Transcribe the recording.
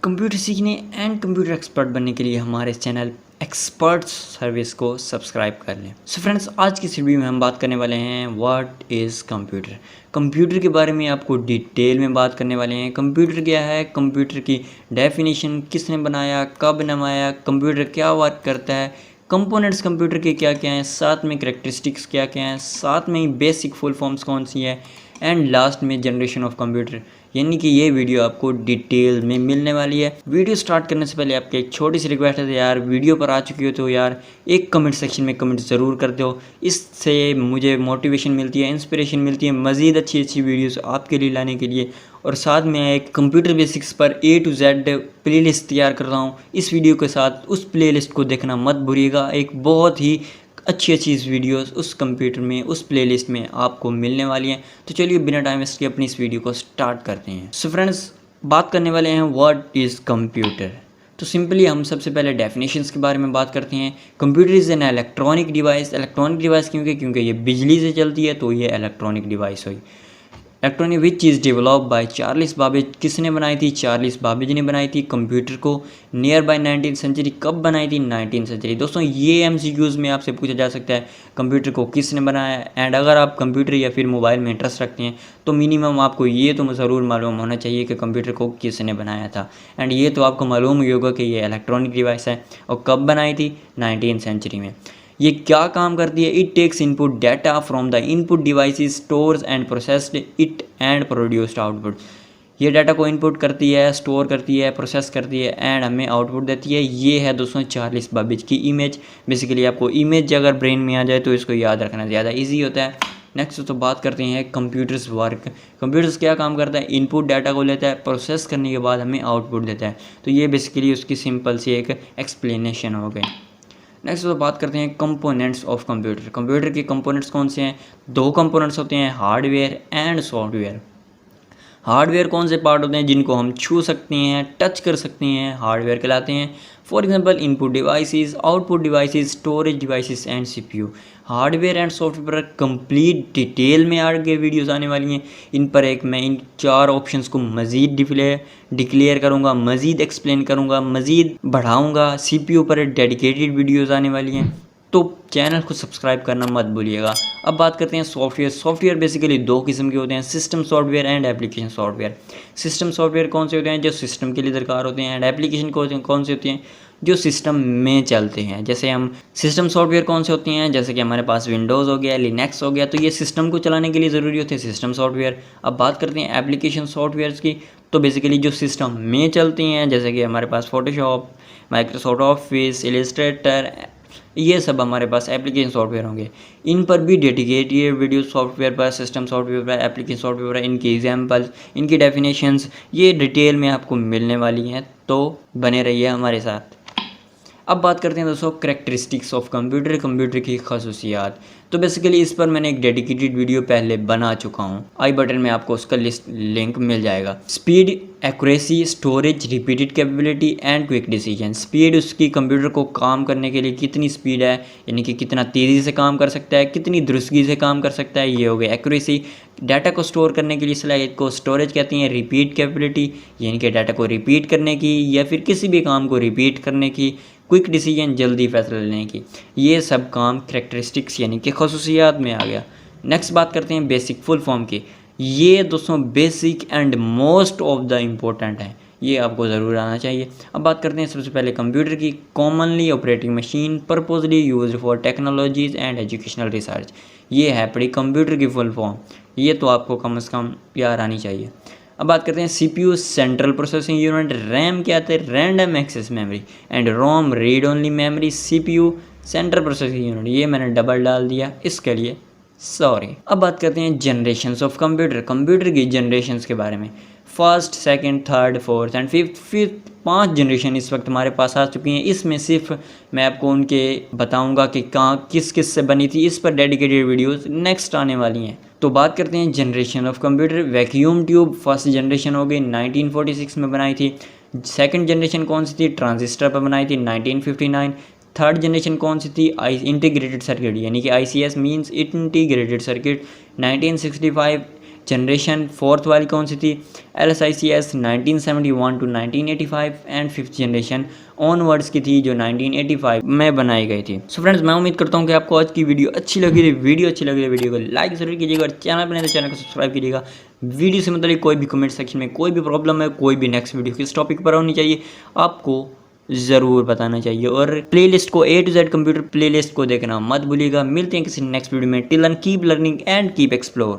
Computer सीखने and computer expert बनने के लिए हमारे चैनल एक्सपर्ट्स सर्विस को सब्सक्राइब कर लें। सो फ्रेंड्स, आज की इस वीडियो में हम बात करने वाले हैं व्हाट इज़ कंप्यूटर। कंप्यूटर के बारे में आपको डिटेल में बात करने वाले हैं। कंप्यूटर क्या है, कंप्यूटर की डेफिनेशन, किसने बनाया, कब बनाया, कंप्यूटर क्या वर्क करता है, कंपोनेंट्स कंप्यूटर के क्या क्या हैं, साथ में करेक्टरिस्टिक्स क्या क्या हैं, साथ में ही बेसिक फुल फॉर्म्स कौन सी है, एंड लास्ट में जनरेशन ऑफ कंप्यूटर। यानी कि ये वीडियो आपको डिटेल में मिलने वाली है। वीडियो स्टार्ट करने से पहले आपकी एक छोटी सी रिक्वेस्ट है यार, वीडियो पर आ चुकी हो तो यार एक कमेंट सेक्शन में कमेंट ज़रूर कर दो। इससे मुझे मोटिवेशन मिलती है, इंस्पिरेशन मिलती है मज़ीद अच्छी अच्छी वीडियोस आपके लिए लाने के लिए। और साथ में एक कंप्यूटर बेसिक्स पर A to Z प्लेलिस्ट तैयार कर रहा हूँ। इस वीडियो के साथ उस प्लेलिस्ट को देखना मत भूलिएगा। एक बहुत ही अच्छी अच्छी वीडियोस उस कंप्यूटर में, उस प्लेलिस्ट में आपको मिलने वाली हैं। तो चलिए बिना टाइम वेस्ट के अपनी इस वीडियो को स्टार्ट करते हैं। सो फ्रेंड्स, बात करने वाले हैं व्हाट इज़ कंप्यूटर। तो सिंपली हम सबसे पहले डेफिनेशंस के बारे में बात करते हैं। Computer is an electronic device. Electronic device क्योंकि ये बिजली से चलती है तो ये इलेक्ट्रॉनिक डिवाइस हुई। Electronic which is develop by Charles Babbage. किसने बनाई थी? चार्ल्स बाबेज ने बनाई थी कंप्यूटर को। Near by 19th century. कब बनाई थी? 19th century. दोस्तों, ये एमसीक्यूज़ में आपसे पूछा जा सकता है कंप्यूटर को किसने बनाया। एंड अगर आप कंप्यूटर या फिर मोबाइल में इंटरेस्ट रखते हैं तो मिनिमम आपको ये तो ज़रूर मालूम होना चाहिए कि कंप्यूटर को किसने बनाया था। एंड ये तो आपको मालूम ही होगा कि ये इलेक्ट्रॉनिक डिवाइस है और कब बनाई थी? 19th सेंचुरी में। ये क्या काम करती है? It takes input data from the input devices, stores and processed it and produced output. ये डाटा को इनपुट करती है, स्टोर करती है, प्रोसेस करती है एंड हमें आउटपुट देती है। ये है दोस्तों चार्ल्स बाबेज की इमेज। बेसिकली आपको इमेज अगर ब्रेन में आ जाए तो इसको याद रखना ज़्यादा ईजी होता है। नेक्स्ट तो बात करते हैं कंप्यूटर्स वर्क। कंप्यूटर्स क्या काम करता है? इनपुट डाटा को लेता है, प्रोसेस करने के बाद हमें आउटपुट देता है। तो ये बेसिकली उसकी सिंपल सी एक एक्सप्लेनेशन हो गई। नेक्स्ट तो बात करते हैं कंपोनेंट्स ऑफ कंप्यूटर। कंप्यूटर के कंपोनेंट्स कौन से हैं? दो कंपोनेंट्स होते हैं, हार्डवेयर एंड सॉफ्टवेयर। हार्डवेयर कौन से पार्ट होते हैं जिनको हम छू सकते हैं, टच कर सकते हैं, हार्डवेयर कहलाते हैं। For example input devices, output devices, storage devices and CPU. Hardware and software पर कंप्लीट डिटेल में आगे वीडियोस आने वाली हैं। इन पर एक मैं इन चार ऑप्शंस को मज़ीद डिक्लेयर करूँगा, मज़ीद एक्सप्लेन करूँगा, मज़ीद बढ़ाऊँगा। सीपीयू पर डेडिकेटेड वीडियोज़ आने वाली हैं, तो चैनल को सब्सक्राइब करना मत भूलिएगा। अब बात करते हैं सॉफ्टवेयर। सॉफ्टवेयर बेसिकली दो किस्म के होते हैं, system software and application software. System software कौन से होते हैं? जो सिस्टम के लिए दरकार होते हैं। एंड एप्लीकेशन कौन से होते हैं? जो सिस्टम में चलते हैं। जैसे हम सिस्टम सॉफ्टवेयर कौन से होते हैं? जैसे कि हमारे पास विंडोज़ हो गया, लिनक्स हो गया, तो ये सिस्टम को चलाने के लिए ज़रूरी होते हैं सिस्टम सॉफ्टवेयर। अब बात करते हैं एप्लीकेशन सॉफ्टवेयर्स की, तो बेसिकली जो सिस्टम में चलती हैं, जैसे कि हमारे पास फोटोशॉप, माइक्रोसॉफ्ट ऑफिस, इलस्ट्रेटर, ये सब हमारे पास एप्लीकेशन सॉफ्टवेयर होंगे। इन पर भी डेडिकेटेड वीडियो सॉफ्टवेयर पर, सिस्टम सॉफ्टवेयर पर, एप्लीकेशन सॉफ्टवेयर पर, इनके एग्जांपल्स, इनकी डेफिनेशंस ये डिटेल में आपको मिलने वाली हैं, तो बने रहिए हमारे साथ। अब बात करते हैं दोस्तों करेक्टरिस्टिक्स ऑफ कंप्यूटर, कंप्यूटर की खसूसियात। तो बेसिकली इस पर मैंने एक डेडिकेटेड वीडियो पहले बना चुका हूँ, आई बटन में आपको उसका लिंक मिल जाएगा। Speed, accuracy, storage, repeated capability and quick decision. Speed, उसकी कंप्यूटर को काम करने के लिए कितनी स्पीड है, यानी कि कितना तेज़ी से काम कर सकता है, कितनी दुरुस्तगी से काम कर सकता है, ये हो गया एक्यूरेसी। डाटा को स्टोर करने के लिए सलाहियत को स्टोरेज कहती हैं। रिपीट कैपेबिलिटी, यानी कि डाटा को रिपीट करने की या फिर किसी भी काम को रिपीट करने की। क्विक डिसीजन, जल्दी फैसला लेने की। ये सब काम करेक्टरिस्टिक्स यानी कि खसूसियात में आ गया। नेक्स्ट बात करते हैं बेसिक फुल फॉर्म की। ये दोस्तों basic and most of the important है, ये आपको ज़रूर आना चाहिए। अब बात करते हैं सबसे पहले कंप्यूटर की। Commonly operating machine, purposely use for technologies and educational research. ये है पड़ी कंप्यूटर की फुल फॉर्म, ये तो आपको कम से कम याद आनी चाहिए। अब बात करते हैं CPU, central processing unit. RAM क्या आते हैं? Random access memory. And ROM, read only memory. CPU, central processing unit, ये मैंने डबल डाल दिया इसके लिए, सॉरी। अब बात करते हैं जनरेशंस ऑफ कंप्यूटर, कंप्यूटर की जनरेशंस के बारे में। First, second, third, fourth and fifth 5 generation इस वक्त हमारे पास आ चुकी हैं। इसमें सिर्फ मैं आपको उनके बताऊंगा कि कहाँ किस किस से बनी थी, इस पर डेडिकेटेड वीडियोस नेक्स्ट आने वाली हैं। तो बात करते हैं generation of computer. Vacuum tube first generation हो गई, 1946 में बनाई थी। सेकंड जनरेशन कौन सी थी? ट्रांजिस्टर पर बनाई थी, 1959। थर्ड जनरेशन कौन सी थी? इंटीग्रेटेड सर्किट, यानी कि ICS means integrated circuit, 1965। Generation fourth वाली कौन सी थी, LSICS 1971 to 1985 and fifth generation onwards की थी जो 1985 में बनाई गई थी। सो फ्रेंड्स मैं उम्मीद करता हूँ कि आपको आज की वीडियो अच्छी लगी। वीडियो को लाइक जरूर कीजिएगा और चैनल पर नहीं तो चैनल को सब्सक्राइब कीजिएगा। वीडियो से मतलब कोई भी कमेंट सेक्शन में कोई भी प्रॉब्लम है, कोई भी नेक्स्ट वीडियो किस टॉपिक पर होनी चाहिए आपको ज़रूर बताना चाहिए। और प्लेलिस्ट को A to Z computer playlist को देखना मत भूलिएगा। मिलते हैं किसी नेक्स्ट वीडियो में। Till then keep learning and keep explore.